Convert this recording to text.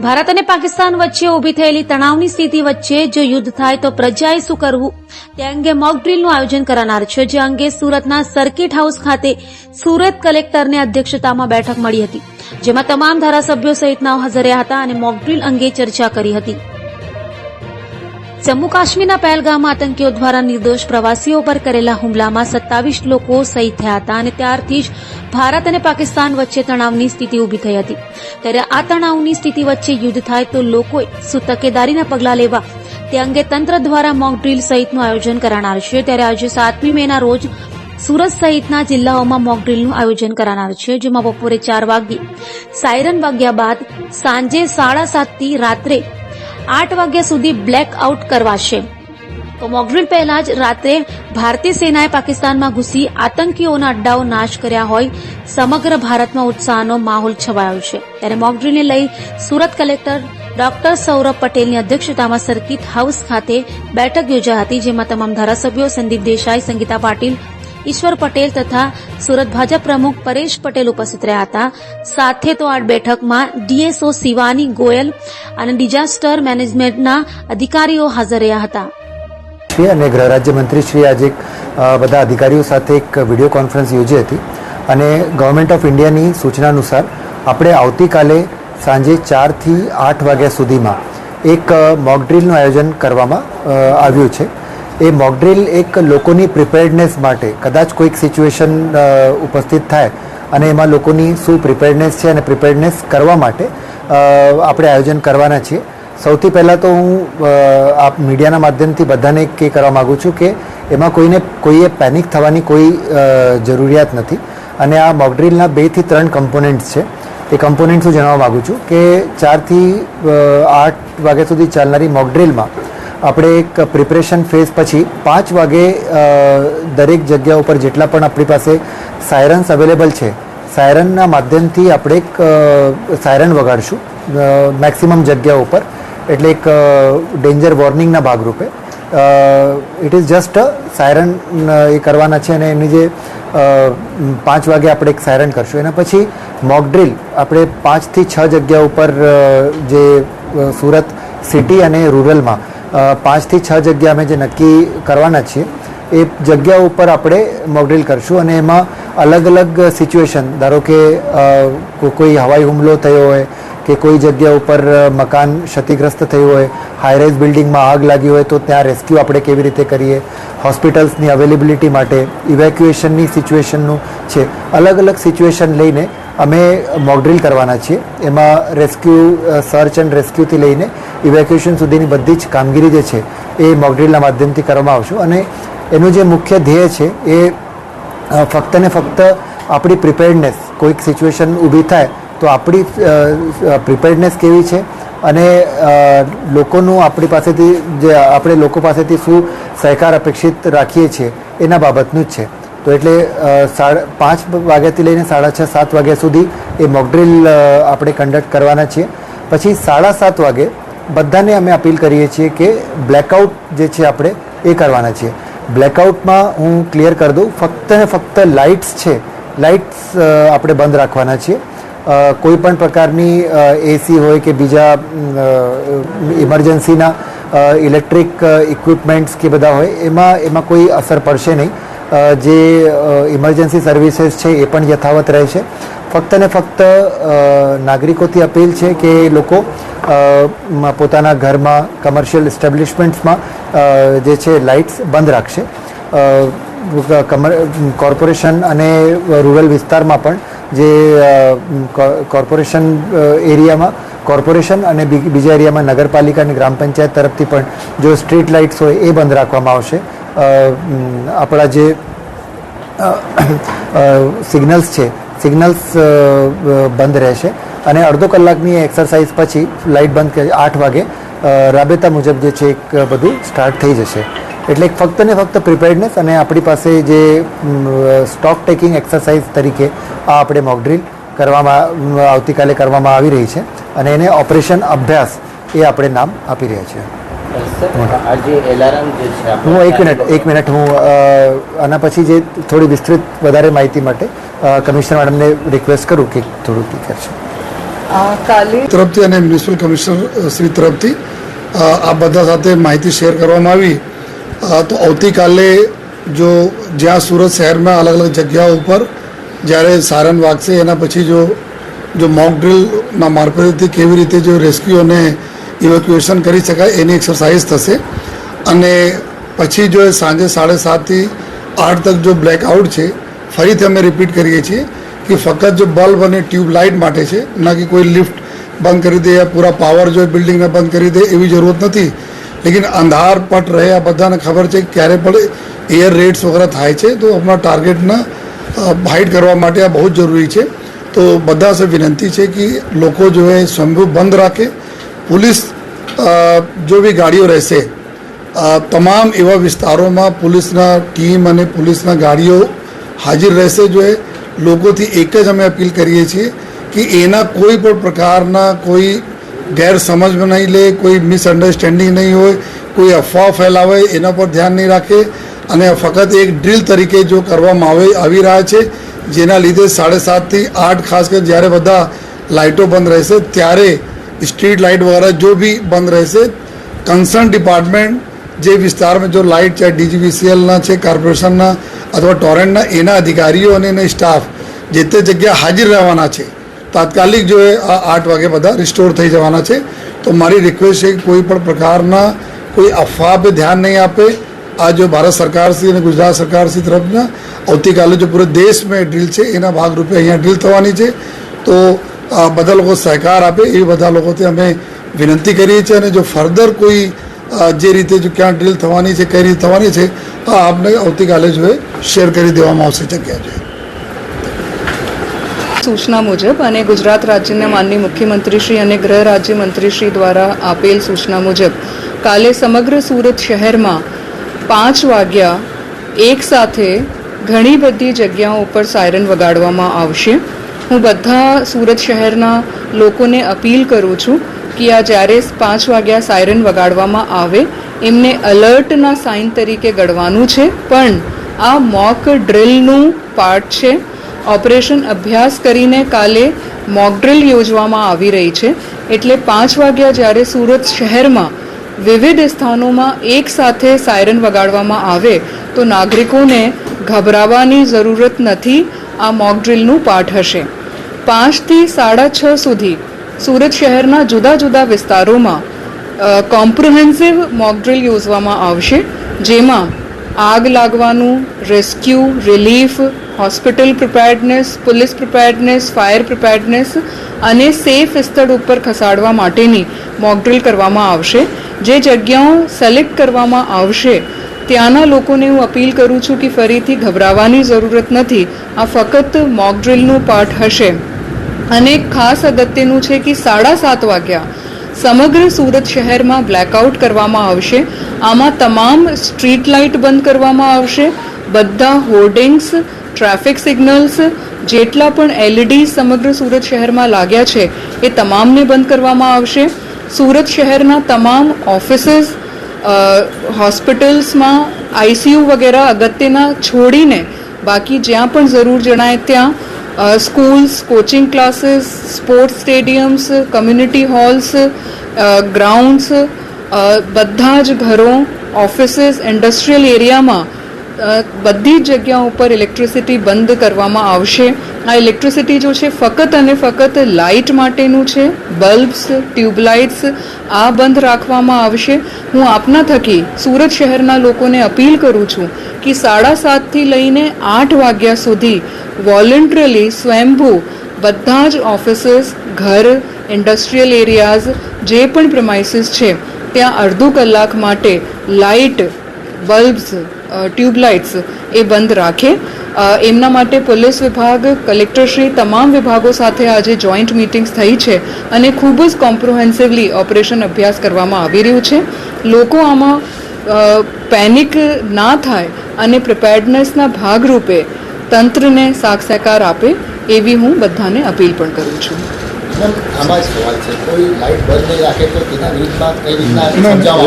ભારત અને પાકિસ્તાન વચ્ચે ઉભી થયેલી તણાવની સ્થિતિ વચ્ચે જો યુદ્ધ થાય તો પ્રજાએ શું કરવું તે અંગે મોક ડ્રીલનું આયોજન કરાનાર છે, જે અંગે સુરતના સર્કિટ હાઉસ ખાતે સુરત કલેક્ટરની અધ્યક્ષતામાં બેઠક મળી હતી, જેમાં તમામ ધારાસભ્યો સહિતનાઓ હાજર રહ્યા હતા અને મોક ડ્રીલ અંગે ચર્ચા કરી હતી। જમ્મુ કાશ્મીરના પહેલગામમાં આતંકીઓ દ્વારા નિર્દોષ પ્રવાસીઓ પર કરેલા હુમલામાં 27 લોકો શહીદ થયા હતા અને ત્યારથી જ ભારત અને પાકિસ્તાન વચ્ચે તણાવની સ્થિતિ ઉભી થઈ હતી। ત્યારે આ તણાવની સ્થિતિ વચ્ચે યુદ્ધ થાય તો લોકોએ શું તકેદારીના પગલાં લેવા તે અંગે તંત્ર દ્વારા મોક ડ્રીલ સહિતનું આયોજન કરાનાર છે। ત્યારે આજે 7મી મેના રોજ સુરત સહિતના જિલ્લાઓમાં મોક ડ્રીલનું આયોજન કરાનાર છે, જેમાં બપોરે 4 વાગ્યે સાયરન વાગ્યા બાદ સાંજે 7:30 થી રાત્રે 8 વાગ્યા સુધી બ્લેક આઉટ કરવાશે। તો મોકડ્રીલ પહેલા જ રાત્રે ભારતીય સેનાએ પાકિસ્તાનમાં ઘૂસી આતંકીઓના અડ્ડાઓ નાશ કર્યા હોય સમગ્ર ભારતમાં ઉત્સાહનો માહોલ છવાયો છે। ત્યારે મોકડ્રીલને લઈ સુરત કલેક્ટર ડોક્ટર સૌરભ પટેલની અધ્યક્ષતામાં સર્કિટ હાઉસ ખાતે બેઠક યોજાઈ હતી, જેમાં તમામ ધારાસભ્યો સંદીપ દેસાઈ, સંગીતા પાટીલ, ઈશ્વર પટેલ તથા સુરત ભાજપ પ્રમુખ પરેશ પટેલ ઉપસ્થિત રહ્યા હતા। સાથે તો આ બેઠકમાં ડીએસઓ શિવાની ગોયલ અને ડિઝાસ્ટર મેનેજમેન્ટના અધિકારીઓ હાજર રહ્યા હતા। અને ગૃહ રાજ્યમંત્રી શ્રી આજે બધા અધિકારીઓ સાથે એક વિડીયો કોન્ફરન્સ યોજી હતી અને ગવર્મેન્ટ ઓફ ઇન્ડિયાની સૂચના અનુસાર આપણે આવતીકાલે સાંજે 4 થી 8 વાગ્યા સુધીમાં એક મોક ડ્રીલનું આયોજન કરવામાં આવ્યું છે। એ મોક ડ્રીલ એક લોકોની પ્રિપેર્ડનેસ માટે, કદાચ કોઈક સિચ્યુએશન ઉપસ્થિત થાય અને એમાં લોકોની શું પ્રિપેર્ડનેસ છે અને પ્રિપેર્ડનેસ કરવા માટે આપણે આયોજન કરવાના છીએ। સૌથી પહેલાં તો હું આપ મીડિયાના માધ્યમથી બધાને એ કરવા માગું છું કે એમાં કોઈએ પેનિક થવાની કોઈ જરૂરિયાત નથી અને આ મોક ડ્રીલના 2 થી 3 કમ્પોનન્ટ્સ છે। એ કમ્પોનન્ટ્સ હું જણાવવા માગું છું કે 4 થી 8 વાગ્યા સુધી ચાલનારી મોક ડ્રીલમાં આપણે એક પ્રિપરેશન ફેઝ પછી 5 વાગે દરેક જગ્યા ઉપર જેટલા પણ આપણી પાસે સાયરન્સ અવેલેબલ છે, સાયરનના માધ્યમથી આપણે એક સાયરન વગાડશું મેક્સિમમ જગ્યા ઉપર, એટલે એક ડેન્જર વોર્નિંગના ભાગરૂપે। ઇટ ઇઝ જસ્ટ સાયરન એ કરવાના છે અને એની જે 5 વાગે આપણે એક સાયરન કરશું। એના પછી મોક ડ્રીલ આપણે 5 થી 6 જગ્યા ઉપર જે સુરત સિટી અને રૂરલમાં 5 થી 6 જગ્યા અમે જે નક્કી કરવાના છીએ એ જગ્યા ઉપર આપણે મોક ડ્રીલ કરશું અને એમાં અલગ અલગ સિચ્યુએશન, ધારો કે કોઈ હવાઈ હુમલો થયો હોય કે કોઈ જગ્યા ઉપર મકાન ક્ષતિગ્રસ્ત થયું હોય, હાઈરાઇઝ બિલ્ડિંગમાં આગ લાગી હોય તો ત્યાં રેસ્ક્યુ આપણે કેવી રીતે કરીએ, હોસ્પિટલ્સની અવેલેબિલિટી માટે, ઇવેક્યુએશનની સિચ્યુએશનનું છે, અલગ અલગ સિચ્યુએશન લઈને અમે મોક ડ્રીલ કરવાના છીએ। એમાં રેસ્ક્યુ, સર્ચ એન્ડ રેસ્ક્યુથી લઈને ઇવેક્યુએશન સુધીની બધી જ કામગીરી જે છે એ મોક ડ્રીલના માધ્યમથી કરવામાં આવશે અને એનું જે મુખ્ય ધ્યેય છે એ ફક્ત ને ફક્ત આપણી પ્રિપેર્ડનેસ, કોઈક સિચ્યુએશન ઊભી થાય તો આપણી પ્રિપેર્ડનેસ કેવી છે અને લોકોનું આપણી પાસેથી જે આપણે લોકો પાસેથી શું સહકાર અપેક્ષિત રાખીએ છીએ એના બાબતનું જ છે। તો એટલે 5 વાગ્યાથી લઈને 6:30-7 વાગ્યા સુધી એ મોક ડ્રીલ આપણે કન્ડક્ટ કરવાના છીએ। પછી 7:30 વાગે બધાને અમે અપીલ કરીએ છીએ કે બ્લેકઆઉટ જે છે આપણે એ કરવાના છીએ। બ્લેકઆઉટમાં હું ક્લિયર કરી દઉં, ફક્ત ને ફક્ત લાઇટ્સ છે, લાઇટ્સ આપણે બંધ રાખવાના છીએ। કોઈ પણ પ્રકારની એસી હોય કે બીજા ઇમરજન્સીના ઇલેક્ટ્રિક ઇક્વિપમેન્ટ્સ કે બધા હોય એમાં કોઈ અસર પડશે નહીં। જે ઇમરજન્સી સર્વિસીસ છે એ પણ યથાવત રહેશે। ફક્ત ને ફક્ત નાગરિકોથી અપીલ છે કે એ લોકો પોતાના ઘરમાં, કમર્શિયલ એસ્ટેબ્લિશમેન્ટ્સમાં જે છે લાઇટ્સ બંધ રાખશે। કોર્પોરેશન અને રૂરલ વિસ્તારમાં પણ જે કોર્પોરેશન એરિયામાં કોર્પોરેશન અને બીજા એરિયામાં નગરપાલિકા અને ગ્રામ પંચાયત તરફથી પણ જો સ્ટ્રીટ લાઇટ્સ હોય એ બંધ રાખવામાં આવશે। આપણા જે સિગ્નલ્સ છે, સિગ્નલ્સ બંધ રહેશે અને અડધો કલાકની એક્સરસાઇઝ પછી લાઇટ બંધ કરી 8 વાગે રાબેતા મુજબ જે છે એક બધું સ્ટાર્ટ થઈ જશે। એટલે ફક્ત ને ફક્ત પ્રિપેર્ડનેસ અને આપણી પાસે જે સ્ટોક ટેકિંગ એક્સરસાઇઝ તરીકે આ આપણે મોક ડ્રીલ આવતીકાલે કરવામાં આવી રહી છે અને એને ઓપરેશન અભ્યાસ એ આપણે નામ આપી રહ્યા છીએ। હું એક મિનિટ હું આના પછી જે થોડી વિસ્તૃત વધારે માહિતી માટે કમિશનર મેડમને રિક્વેસ્ટ કરું કે થોડું ક્લિયર છે। કાલે તરફથી અને મ્યુનિસિપલ કમિશનર શ્રી તરફથી આ બધા સાથે માહિતી શેર કરવામાં આવી તો આવતીકાલે જો જ્યાં સુરત શહેરમાં અલગ અલગ જગ્યાઓ ઉપર જ્યારે સાયરન વાગશે એના પછી જો મોક ડ્રિલના મારફતથી કેવી રીતે જો રેસ્ક્યુ અને ઇવેક્યુએશન કરી શકાય એની એક્સરસાઇઝ થશે અને પછી જો સાંજે 7:30 થી 8 તક જો બ્લેકઆઉટ છે ફરીથી અમે રિપીટ કરીએ છીએ कि फकत जो बल्ब और ट्यूब लाइट माटे छे ना कि कोई लिफ्ट बंद कर दे या पूरा पावर जो बिल्डिंग ने बंद कर दे एवी जरूरत नहीं। लेकिन अंधार पट रहे आ बधाने खबर है क्यारे पण एयर रेड्स वगैरह थाय छे तो अपना टार्गेट ने हाइड करवा माटे आ बहुत जरूरी है। तो बधा से विनंती है कि लोग जो है स्वयंभू बंद राखे। पुलिस जो भी गाड़ियों रहશે तमाम एवा विस्तारों में पुलिसना टीम और पुलिसना गाड़ियों हाजिर रहશે। जो है લોકોથી એક જ અમે અપીલ કરીએ છીએ કે એના કોઈ પણ પ્રકારના કોઈ ગેરસમજમાં નહીં લે, કોઈ મિસઅન્ડરસ્ટેન્ડિંગ નહીં હોય, કોઈ અફવા ફેલાવે એના પર ધ્યાન નહીં રાખે અને ફક્ત એક ડ્રીલ તરીકે જો કરવામાં આવી રહ્યા છે જેના લીધે 7:30 થી 8 ખાસ કરીને જ્યારે બધા લાઇટો બંધ રહેશે ત્યારે સ્ટ્રીટ લાઇટ વગેરે જો भी બંધ રહેશે કન્સર્ન ડિપાર્ટમેન્ટ જે વિસ્તારમાં જો લાઇટ છે ડીજીવીસીએલના છે કોર્પોરેશનના अथवा टोरेंटना एना अधिकारीओ अने स्टाफ जे ते जग्या हाजिर रहवाना छे तात्कालिक जो है 8 वागे बधा रिस्टोर थई जवाना छे। तो मारी रिक्वेस्ट है कि कोई पण प्रकारना कोई अफवा पे ध्यान नहीं आपे। आ जो भारत सरकार श्री अने गुजरात सरकार श्री तरफना आवतीकाले जो पूरे देश में ड्रील छे एना भागरूपे अहींया ड्रील थवानी छे तो बधा लोको सहकार आपे एवी बधा लोकोथी अमे विनंती करीए छीए। अने जो फर्दर कोई जे रीते जो क्या ड्रील थवानी है कई रीते थवानी है आपने आवतीकाले जो है शेर કરી દેવામાં આવશે જગ્યા છે। સૂચના મુજબ અને ગુજરાત રાજ્યના માનનીય મુખ્યમંત્રીશ્રી અને ગૃહ રાજ્યમંત્રીશ્રી દ્વારા આપેલ સૂચના મુજબ કાલે સમગ્ર સુરત શહેરમાં 5 વાગ્યા એક સાથે ઘણી બધી જગ્યાઓ ઉપર સાયરન વગાડવામાં આવશે। હું બધા સુરત શહેરના લોકોને અપીલ કરું છું कि आ જ્યારે 5 વાગ્યા સાયરન વગાડવામાં આવે એમને અલર્ટના સાઇન તરીકે ગણવાનું છે પણ આ મોક ડ્રિલનું પાર્ટ છે। ઓપરેશન અભ્યાસ કરીને કાલે મોક ડ્રિલ યોજવામાં આવી રહી છે એટલે 5 વાગ્યા જ્યારે સુરત શહેરમાં વિવિધ સ્થાનોમાં એક સાથે સાયરન વગાડવામાં આવે તો નાગરિકોને ગભરાવાની જરૂરત નથી। આ મોક ડ્રિલનું પાર્ટ હશે। 5 થી 6:30 સુધી સુરત શહેરના જુદા જુદા વિસ્તારોમાં કોમ્પ્રિહેન્સિવ મોક ડ્રિલ યોજવામાં આવશે જેમાં આગ લાગવાનું, rescue, relief, hospital preparedness, police preparedness, fire preparedness અને સેફ સ્થળ ઉપર ખસાડવા માટેની મોક ડ્રિલ કરવામાં આવશે। જે જગ્યાઓ સિલેક્ટ કરવામાં આવશે ત્યાંના લોકોને હું અપીલ કરું છું કે ફરીથી ગભરાવાની જરૂરત નથી। આ ફક્ત મોક ડ્રિલનું પાર્ટ હશે અને ખાસ અગત્યનું છે કે 7:30 વાગ્યા સમગ્ર સુરત શહેરમાં બ્લેકઆઉટ કરવામાં આવશે। આમાં તમામ સ્ટ્રીટ લાઇટ બંધ કરવામાં આવશે, બધા હોર્ડિંગ્સ, ટ્રાફિક સિગ્નલ્સ જેટલા પણ એલઈડી સમગ્ર સુરત શહેરમાં લાગ્યા છે એ તમામને બંધ કરવામાં આવશે। સુરત શહેરના તમામ ઓફિસીસ, હોસ્પિટલ્સમાં આઈસીયુ વગેરે અગત્યના છોડીને બાકી જ્યાં પણ જરૂર જણાય ત્યાં schools, coaching classes, sports stadiums, community halls, grounds, બધા જ ઘરો, ઓફિસીસ, ઇન્ડસ્ટ્રીયલ એરિયામાં બધી જ જગ્યાઓ ઉપર ઇલેક્ટ્રિસિટી બંધ કરવામાં આવશે। આ ઇલેક્ટ્રિસિટી જો છે ફક્ત અને ફક્ત લાઇટ માટેનું છે। બલ્બ્સ, ટ્યુબલાઇટ્સ આ બંધ રાખવામાં આવશે। હું આપના થકી સુરત શહેરના લોકોને અપીલ કરું છું કે 7:30 થી લઈને 8 વાગ્યા સુધી વોલન્ટરીલી સ્વયંભૂ બધા જ ઓફિસીસ, ઘર, ઇન્ડસ્ટ્રીયલ એરિયાઝ જે પણ પ્રિમાઇસીસ છે ત્યાં અડધો કલાક માટે લાઇટ, બલ્બ્સ, ટ્યુબલાઇટ્સ એ બંધ રાખે। એમના માટે પોલીસ વિભાગ, કલેક્ટરશ્રી તમામ વિભાગો સાથે આજે જોઈન્ટ મીટિંગ્સ થઈ છે અને ખૂબ જ કોમ્પ્રિહેન્સિવલી ઓપરેશન અભ્યાસ કરવામાં આવી રહ્યું છે। લોકો આમાં પેનિક ના થાય અને પ્રિપેર્ડનેસના ભાગરૂપે તંત્રને સાથ સહકાર આપે એવી હું બધાને અપીલ પણ કરું છું। આમાં સવાલ છે કોઈ લાઇટ બંધ નહીં રાખે તો તેના વિરુદ્ધમાં કઈ રીતના સમજાવવા